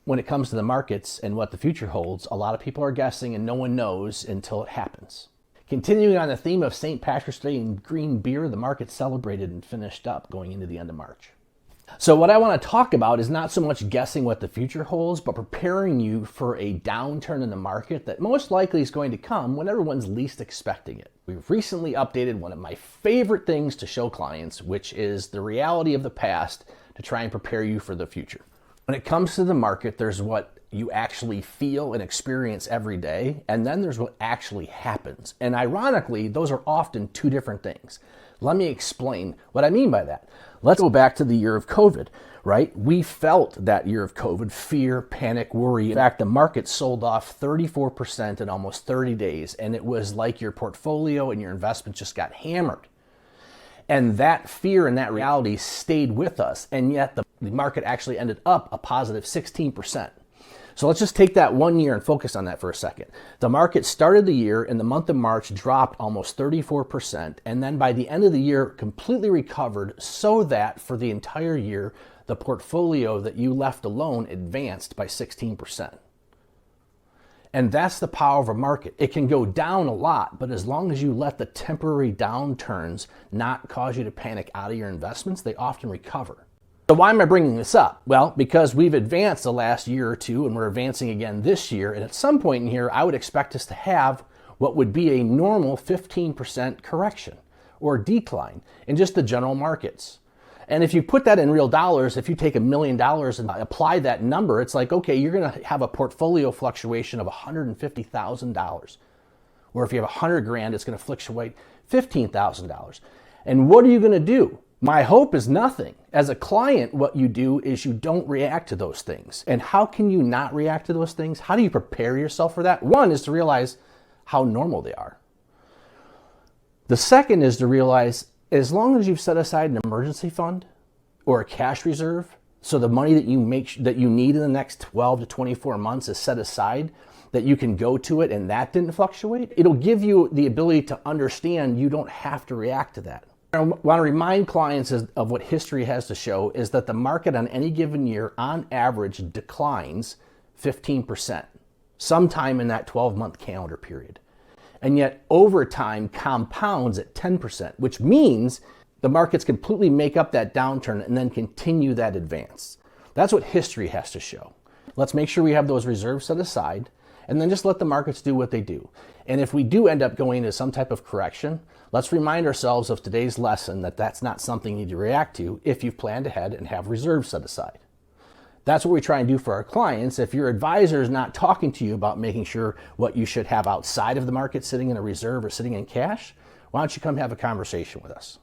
when it comes to the markets and what the future holds, a lot of people are guessing and no one knows until it happens. Continuing on the theme of St. Patrick's Day and green beer, the market celebrated and finished up going into the end of March. So what I want to talk about is not so much guessing what the future holds, but preparing you for a downturn in the market that most likely is going to come when everyone's least expecting it. We've recently updated one of my favorite things to show clients, which is the reality of the past to try and prepare you for the future. When it comes to the market, there's what you actually feel and experience every day, and then there's what actually happens. And ironically, those are often two different things. Let me explain what I mean by that. Let's go back to the year of COVID, right? We felt that year of COVID, fear, panic, worry. In fact, the market sold off 34% in almost 30 days, and it was like your portfolio and your investments just got hammered. And that fear and that reality stayed with us, and yet the market actually ended up a positive 16%. So let's just take that 1 year and focus on that for a second. The market started the year in the month of March, dropped almost 34%, and then by the end of the year completely recovered so that for the entire year, the portfolio that you left alone advanced by 16%. And that's the power of a market. It can go down a lot, but as long as you let the temporary downturns not cause you to panic out of your investments, they often recover. So why am I bringing this up? Well, because we've advanced the last year or two and we're advancing again this year. And at some point in here, I would expect us to have what would be a normal 15% correction or decline in just the general markets. And if you put that in real dollars, if you take $1 million and apply that number, it's like, okay, you're going to have a portfolio fluctuation of $150,000. Or if you have 100 grand, it's going to fluctuate $15,000. And what are you going to do? My hope is nothing. As a client, what you do is you don't react to those things. And how can you not react to those things? How do you prepare yourself for that? One is to realize how normal they are. The second is to realize as long as you've set aside an emergency fund or a cash reserve, so the money that you need in the next 12 to 24 months is set aside, that you can go to it and that didn't fluctuate, it'll give you the ability to understand you don't have to react to that. I want to remind clients of what history has to show is that the market on any given year, on average, declines 15%, sometime in that 12-month calendar period. And yet, over time, compounds at 10%, which means the markets completely make up that downturn and then continue that advance. That's what history has to show. Let's make sure we have those reserves set aside, and then just let the markets do what they do. And if we do end up going into some type of correction, let's remind ourselves of today's lesson that that's not something you need to react to if you've planned ahead and have reserves set aside. That's what we try and do for our clients. If your advisor is not talking to you about making sure what you should have outside of the market sitting in a reserve or sitting in cash, why don't you come have a conversation with us?